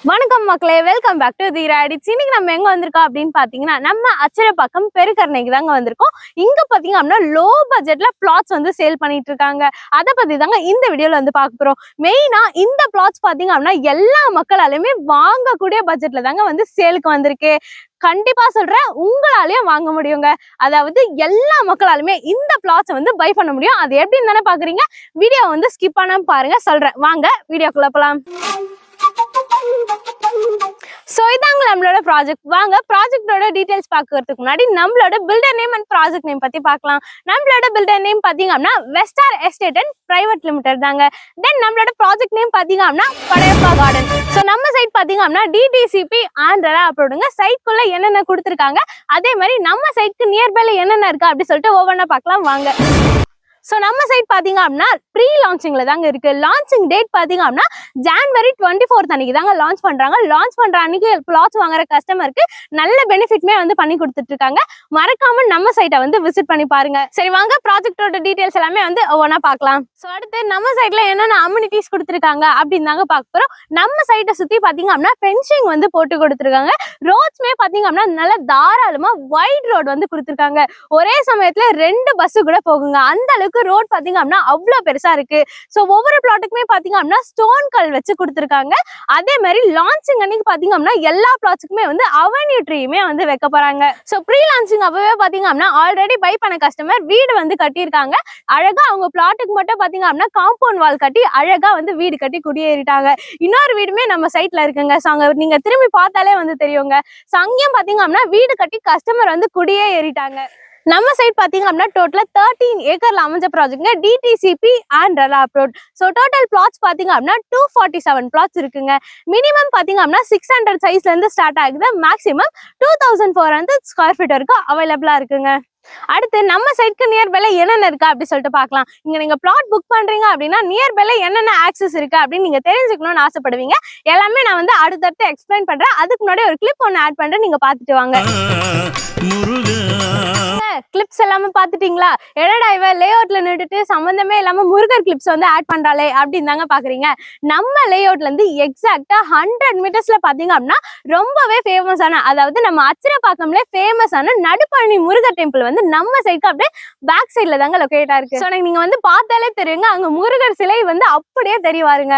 வணக்கம் மக்களே, welcome back to the ராடிட்ஸ். இன்னைக்கு நம்ம எங்க வந்திருக்கோம் அப்படின்னு பாத்தீங்கன்னா, நம்ம அச்சரப்பாக்கம் பெருக்கரணைக்கு தாங்க வந்திருக்கோம். இங்க பாத்தீங்க அப்படின்னா லோ பட்ஜெட்ல பிளாட்ஸ் வந்து சேல் பண்ணிட்டு இருக்காங்க. அதை பத்தி தாங்க இந்த வீடியோல வந்து பார்க்க போறோம். மெயினா இந்த பிளாட்ஸ் பாத்தீங்க அப்படின்னா எல்லா மக்களாலுமே வாங்கக்கூடிய பட்ஜெட்ல தாங்க வந்து சேலுக்கு வந்திருக்கு. கண்டிப்பா சொல்றேன், உங்களாலேயும் வாங்க முடியுங்க. அதாவது எல்லா மக்களாலுமே இந்த பிளாட்ஸ் வந்து பை பண்ண முடியும். அது எப்படின்னு தானே பாக்குறீங்க. வீடியோ வந்து ஸ்கிப் பண்ணாம பாருங்க, சொல்றேன். வாங்க வீடியோக்குள்ள போலாம். சோ இதாங்க நம்மளோட ப்ராஜெக்ட். வாங்க ப்ராஜெக்டோட டீடைல்ஸ் பார்க்கிறதுக்கு முன்னாடி நம்மளோட builder name and project name பத்தி பார்க்கலாம். நம்மளோட பில்டர் நேம் பாத்தீங்க அப்படின்னா Vestar estate and private limited தாங்க. தென் நம்மளோட ப்ராஜெக்ட் நேம் பாத்தீங்க அப்படின்னா படையப்பா கார்டன். சோ நம்ம சைட் பாத்தீங்க அப்படின்னா டிடிசிபி ஆண்ட்ரா அப்ரோடுங்க. சைட்குள்ள என்னென்ன கொடுத்துருக்காங்க, அதே மாதிரி நம்ம சைட்க்கு நியர்பைல என்னென்ன இருக்கு அப்படி சொல்லிட்டு ஒவ்வொன்றா பார்க்கலாம் வாங்க. ஸோ நம்ம சைட் பார்த்தீங்க அப்படின்னா ப்ரீ லான்ச்சிங்கில் தாங்க இருக்குது. லான்ச்சிங் டேட் பார்த்தீங்க அப்படின்னா January 24 அன்னைக்கு தாங்க லான்ச் பண்ணுறாங்க. லான்ச் பண்ணுற அன்னைக்கு பிளாட்ஸ் வாங்குற கஸ்டமருக்கு நல்ல பெனிஃபிட்மே வந்து பண்ணி கொடுத்துட்ருக்காங்க. மறக்காம நம்ம சைட்டை வந்து விசிட் பண்ணி பாருங்க. சரி வாங்க, ப்ராஜெக்டோட டீட்டெயில்ஸ் எல்லாமே வந்து ஒவ்வொன்றா பார்க்கலாம். ஸோ அடுத்து நம்ம சைட்ல என்னென்ன அம்யூனிட்டிஸ் கொடுத்துருக்காங்க அப்படின்னு தாங்க பார்க்க போகிறோம். நம்ம சைட்டை சுற்றி பார்த்தீங்க அப்படின்னா ஃபென்சிங் வந்து போட்டு கொடுத்துருக்காங்க. ரோட்ஸ்மே பார்த்தீங்க அப்படின்னா நல்ல தாராளமாக வைட் ரோடு வந்து கொடுத்துருக்காங்க. ஒரே சமயத்தில் 2 பஸ்ஸு கூட போகுங்க. அந்த அளவுக்கு ரோட் பாத்தீங்க அப்படின்னா அவ்வளவு பெருசா இருக்கு. சோ ஒவ்வொரு பிளாட்டுக்குமே பாத்தீங்க அப்படின்னா ஸ்டோன் கல் வச்சு கொடுத்துருக்காங்க. அதே மாதிரி லான்ச்சிங் அன்னைக்கு பாத்தீங்க அப்படின்னா எல்லா பிளாட்ஸுக்குமே வந்து அவென்யூ ட்ரீயுமே வந்து வைக்க போறாங்க. சோ ப்ரீ லான்ச்சிங் அப்பவே பாத்தீங்க அப்படின்னா ஆல்ரெடி பை பண்ண கஸ்டமர் வீடு வந்து கட்டியிருக்காங்க. அழகா அவங்க பிளாட்டுக்கு மட்டும் பாத்தீங்க அப்படின்னா காம்பவுண்ட் வால் கட்டி அழகா வந்து வீடு கட்டி குடியேறிட்டாங்க. இன்னொரு வீடுமே நம்ம சைட்ல இருக்குங்க. சோ அங்க நீங்க திரும்பி பார்த்தாலே வந்து தெரியுங்க. சோ அங்கேயும் பாத்தீங்க அப்படின்னா வீடு கட்டி கஸ்டமர் வந்து குடியே ஏறிட்டாங்க. நம்ம சைட் பாத்தீங்க அப்படின்னா டோட்டலா 13 ஏக்கர்ல அமைஞ்ச ப்ராஜெக்ட்ங்க. DTCP and RERA approved. So total plots பாத்தீங்க அப்படின்னா 247 பிளாட்ஸ் இருக்குங்க. மினிமம் பாத்தீங்க அப்படின்னா 600 சைஸ்ல இருந்து ஸ்டார்ட் ஆகுது. மேக்ஸிமம் 2400 ஸ்கொயர் ஃபீட் வரைக்கும் அவைலபிளா இருக்குங்க. அடுத்து நம்ம சைட்க்கு நியர்பைல என்னென்ன இருக்கா அப்படி சொல்லிட்டு பார்க்கலாம். இங்க நீங்க பிளாட் புக் பண்றீங்க அப்படின்னா நியர்பைல என்னென்ன ஆக்சஸ் இருக்கு அப்படின்னு நீங்க தெரிஞ்சுக்கணும்னு ஆசைப்படுவீங்க. எல்லாமே நான் வந்து அடுத்தடுத்து எக்ஸ்பிளைன் பண்றேன். அதுக்கு முன்னாடி ஒரு கிளிப் ஒன்னு ஆட் பண்றேன், நீங்க பாத்துட்டு வாங்க. கிளிப்ஸ் எல்லாமே பாத்துட்டீங்களா? என்னடா இவ லேஅவுட்ல நின்றுட்டு சம்பந்தமே இல்லாம முருகர் கிளிப்ஸ் வந்து ஆட் பண்றாளே அப்படின்னு தாங்க பாக்குறீங்க. நம்ம லேஅவுட்ல இருந்து எக்ஸாக்டா 100 மீட்டர்ஸ்ல பாத்தீங்க அப்படின்னா ரொம்பவே ஃபேமஸான, அதாவது நம்ம அச்சிரப்பாக்கம்ல ஃபேமஸான நடுப்பழனி முருகர் டெம்பிள் வந்து நம்ம சைடுக்கு அப்படியே பேக் சைட்ல தாங்க லொகேட்டா இருக்கு. ஸோ நீங்க வந்து பார்த்தாலே தெரியுங்க, அங்க முருகர் சிலை வந்து அப்படியே தெரிவாருங்க.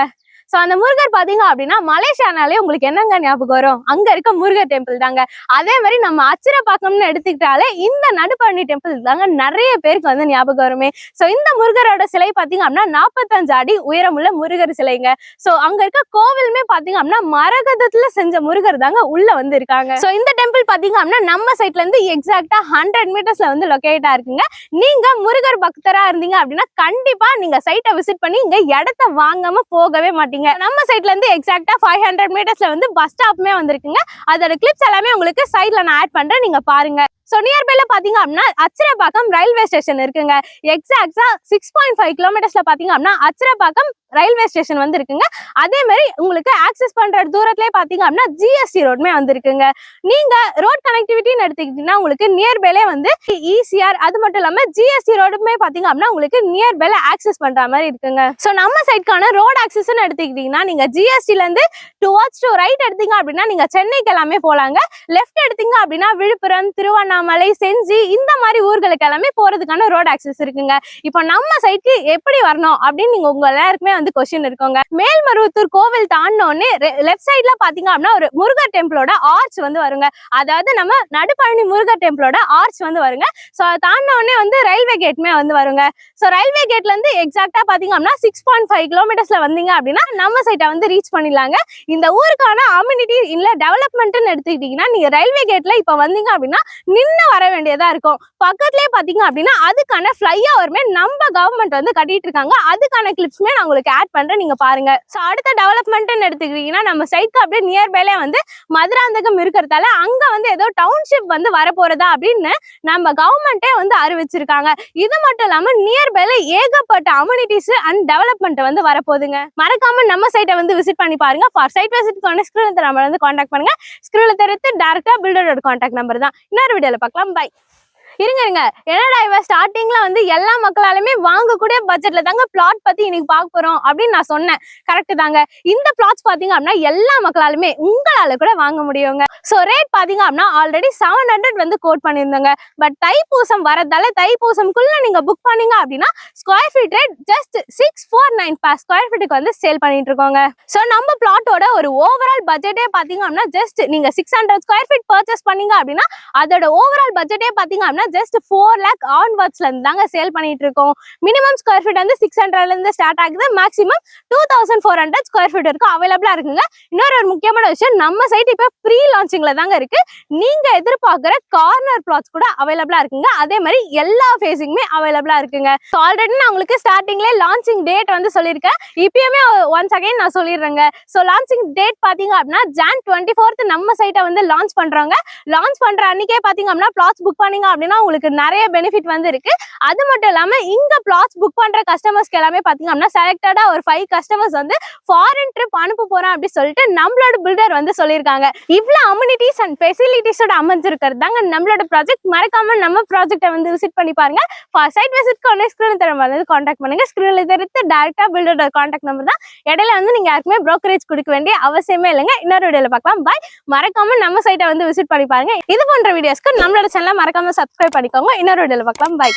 சோ அந்த முருகர் பாத்தீங்க அப்படின்னா மலேசியானாலே உங்களுக்கு என்னங்க ஞாபகம் வரும்? அங்க இருக்க முருகர் டெம்பிள் தாங்க. அதே மாதிரி நம்ம அச்சிரப்பாக்கம்னு எடுத்துக்கிட்டாலே இந்த நடுப்பழனி டெம்பிள் தாங்க நிறைய பேருக்கு வந்து ஞாபகம் வருமே. சோ இந்த முருகரோட சிலை பாத்தீங்க அப்படின்னா 45 அடி உயரமுள்ள முருகர் சிலைங்க. சோ அங்க இருக்க கோவிலுமே பாத்தீங்க அப்படின்னா மரகதத்துல செஞ்ச முருகர் தாங்க உள்ள வந்து இருக்காங்க. சோ இந்த டெம்பிள் பாத்தீங்க அப்படின்னா நம்ம சைட்ல இருந்து எக்ஸாக்டா 100 மீட்டர்ஸ்ல வந்து லொகேட்டா இருக்குங்க. நீங்க முருகர் பக்தரா இருந்தீங்க அப்படின்னா கண்டிப்பா நீங்க சைட்டை விசிட் பண்ணி இங்க இடத்த வாங்காம போகவே மாட்டீங்க. நம்ம சைட்ல இருந்து எக்ஸாக்ட்டா 500 மீட்டர்ஸ்ல வந்து பஸ் ஸ்டாப்மே வந்திருக்குங்க. அதோட கிளிப்ஸ் எல்லாமே உங்களுக்கு சைட்ல நான் ஆட் பண்றேன், நீங்க பாருங்க. சோ நியர்பைல பாத்தீங்க அப்படின்னா அச்சிரப்பாக்கம் ரயில்வே ஸ்டேஷன் இருக்குங்க. எக்ஸாக்டா 6.5 கிலோமீட்டர்ஸ்ல பாத்தீங்க அப்படின்னா அச்சிரப்பாக்கம் ரயில்வே ஸ்டேஷன் வந்து இருக்குங்க. அதே மாதிரி உங்களுக்கு ஆக்சஸ் பண்ற தூரத்திலே பாத்தீங்க அப்படின்னா ஜிஎஸ்டி ரோடுமே வந்து இருக்குங்க. நீங்க ரோட் கனெக்டிவிட்டின்னு எடுத்துக்கிட்டீங்கன்னா உங்களுக்கு நியர்பைலே வந்து ஈசிஆர், அது மட்டும் இல்லாம ஜிஎஸ்டி ரோடுமே பாத்தீங்க அப்படின்னா உங்களுக்கு நியர்பைல ஆக்சஸ் பண்ற மாதிரி இருக்குங்க. சோ நம்ம சைட்கான ரோட் ஆக்சஸ்ன்னு எடுத்துக்கிட்டீங்கன்னா நீங்க ஜிஎஸ்டில இருந்து டுவர்ட்ஸ் டு ரைட் எடுத்தீங்க அப்படின்னா நீங்க சென்னைக்கு எல்லாமே போலாங்க. லெஃப்ட் எடுத்தீங்க அப்படின்னா விழுப்புரம், திருவண்ணாமலை, செஞ்சி இந்த மாதிரி ஊர்களுக்கு எல்லாமே போறதுக்கான ரோட் ஆக்சஸ் இருக்குங்க. இப்போ நம்ம சைட்க்கு எப்படி வரணும் அப்படின்னு நீங்க உங்க எல்லாருக்குமே வந்து கொஸ்டின் இருக்குங்க. மேல்மருவத்தூர் கோவில் தாண்டினோடனே லெஃப்ட் சைட்ல பாத்தீங்க அப்படின்னா ஒரு முருகர் டெம்பிளோட ஆர்ச் வந்து வருங்க. அதாவது நம்ம நடுப்பழனி முருகர் டெம்பிளோட ஆர்ச் வந்து வருங்க. சோ தாண்டினோடனே வந்து ரயில்வே கேட்மே வந்து வருங்க. சோ ரயில்வே கேட்ல இருந்து எக்ஸாக்டா பாத்தீங்க அப்படின்னா 6.5 கிலோமீட்டர்ஸ்ல வந்தீங்க அப்படின்னா நம்ம சைட்டை வந்து ரீச் பண்ணிடலாங்க. இந்த ஊருக்கான அம்யூனிட்டி இல்ல டெவலப்மெண்ட்னு எடுத்துக்கிட்டீங்கன்னா நீங்க ரயில்வே கேட்ல இப்ப வந்தீங்க அப்படின்னா நின்று வர வேண்டியதா இருக்கும். பக்கத்துலயே பாத்தீங்க அப்படின்னா அதுக்கான ஃப்ளைஓவருமே நம்ம கவர்மெண்ட் வந்து கட்டிட்டு இருக்காங்க. அதுக்கான கிளிப்ஸ்மே நான் உங்களுக்கு ஆட் பண்றேன், நீங்க பாருங்க. சோ அடுத்த டெவலப்மெண்ட்னு எடுத்துக்கிட்டீங்கன்னா நம்ம சைட்க்கு அப்படியே நியர்பைல வந்து மதுராந்தகம் இருக்கிறதால அங்க வந்து ஏதோ டவுன்ஷிப் வந்து வரப்போறதா அப்படின்னு நம்ம கவர்மெண்டே வந்து அறிவிச்சிருக்காங்க. இது மட்டும் இல்லாம நியர்பைல ஏகப்பட்ட அம்யூனிட்டிஸ் அண்ட் டெவலப்மெண்ட் வந்து வரப்போகுதுங்க. மறக்காம நம்ம சைட்டை வந்து விசிட் பண்ணி பாருங்க. ஃபார் சைட் விசிட் ஸ்கிரீன்ல நம்பர் வந்து கான்டாக்ட் பண்ணுங்க. ஸ்கிரீன்ல தெரிவித்து டைரக்டா பில்டரோட கான்டாக்ட் நம்பர் தான். இன்னொரு வீடியோல பார்க்கலாம். பை. இருங்க என்னடா இவ ஸ்டார்டிங்ல வந்து எல்லா மக்களாலுமே வாங்கக்கூடிய பட்ஜெட்ல தாங்க பிளாட் பத்தி இன்னைக்கு பார்க்க போறோம் அப்படின்னு நான் சொன்னேன். கரெக்ட் தாங்க. இந்த பிளாட்ஸ் பாத்தீங்க அப்படின்னா எல்லா மக்களாலுமே உங்களால கூட வாங்க முடியுங்க. சோ ரேட் பாத்தீங்க அப்படின்னா ஆல்ரெடி 700 வந்து கோட் பண்ணியிருந்தாங்க. பட் தைப்பூசம் வரதால தைப்பூசம்குள்ள நீங்க புக் பண்ணீங்க அப்படின்னா square feet rate just 649 per square ஃபீட்டுக்கு வந்து சேல் பண்ணிட்டு இருக்கோங்க. சோ நம்ம பிளாட்டோட ஒரு ஓவரால் பட்ஜெட்டே பாத்தீங்க அப்படின்னா ஜஸ்ட் நீங்க 600 ஸ்கொயர் ஃபீட் பர்ச்சேஸ் பண்ணீங்க அப்படின்னா அதோட ஓவரால் பட்ஜெட்டே பாத்தீங்க அப்படின்னா ஜஸ்ட் 4 lakh ஆன்வர்ட்ஸ்ல இருந்து தாங்க சேல் பண்ணிட்டு இருக்கோம். மினிமம் ஸ்கொயர் ஃபீட் வந்து 600ல இருந்து ஸ்டார்ட் ஆகுது. மேக்ஸிமம் 2400 ஸ்கொயர் ஃபீட் வரைக்கும் அவைலபிளா இருக்குங்க. இன்னொரு ஒரு முக்கியமான விஷயம், நம்ம சைட் இப்ப ப்ரீ லான்ச்சிங்ல தாங்க இருக்கு. நீங்க எதிர்பார்க்கிற கார்னர் பிளாட்ஸ் கூட அவைலபிளா இருக்குங்க. அதே மாதிரி எல்லா ஃபேஸிங்குமே அவைலபிளா இருக்குங்க. ஆல்ரெடி நான் உங்களுக்கு ஸ்டார்டிங்ல லான்ச்சிங் டேட் வந்து சொல்லியிருக்கேன். இப்பயுமே ஒன்ஸ் அகைன் நான் சொல்லிடுறேங்க. ஸோ லான்ச்சிங் டேட் பாத்தீங்க அப்படின்னா Jan 24th நம்ம சைட்டை வந்து லான்ச் பண்றாங்க. லான்ச் பண்ற அன்னைக்கே பாத்தீங்க அப்படின்னா பிளாட்ஸ் புக் பண்ணீங்க அப்படின்னா உங்களுக்கு நிறைய பெனிஃபிட் வந்து இருக்கு. அது மட்டும் இல்லாம இங்க பிளாட்ஸ் புக் பண்ற கஸ்டமர்ஸ்க்கு எல்லாமே பாத்தீங்க அப்படின்னா செலக்டடா ஒரு 5 கஸ்டமர்ஸ் வந்து ஃபாரின் ட்ரிப் அனுப்ப போறேன் அப்படி சொல்லிட்டு நம்மளோட பில்டர் வந்து சொல்லியிருக்காங்க. இவ்வளவு அம்யூனிட்டிஸ் அண்ட் ஃபெசிலிட்டிஸோட அமைஞ்சிருக்கிறது தாங்க நம்மளோட ப்ராஜெக்ட். மறக்காம நம்ம ப்ராஜெக்டை வந்து விசிட் பண்ணி பாருங்க. சைட் விசிட்க்கு ஒன்னே ஸ்கிரீன் தர மாதிரி கான்டாக்ட் பண்ணுங்க. ஸ்கிரீன்ல தெரிவித்து டைரக்டா பில்டரோட கான்டாக்ட் நம்பர் தான். இடையில வந்து நீங்க யாருக்குமே ப்ரோக்கரேஜ் கொடுக்க வேண்டிய அவசியமே இல்லைங்க. இன்னொரு வீடியோல பார்க்கலாம். பாய். மறக்காம நம்ம சைட்டை வந்து விசிட் பண்ணி பாருங்க. இது போன்ற வீடியோஸ்க்கு நம்மளோட சேனலை மறக்காம சப்ஸ்கிரைப் பண்ணிக்கோங்க. இன்னொரு வீடியோல பார்க்கலாம். பாய்.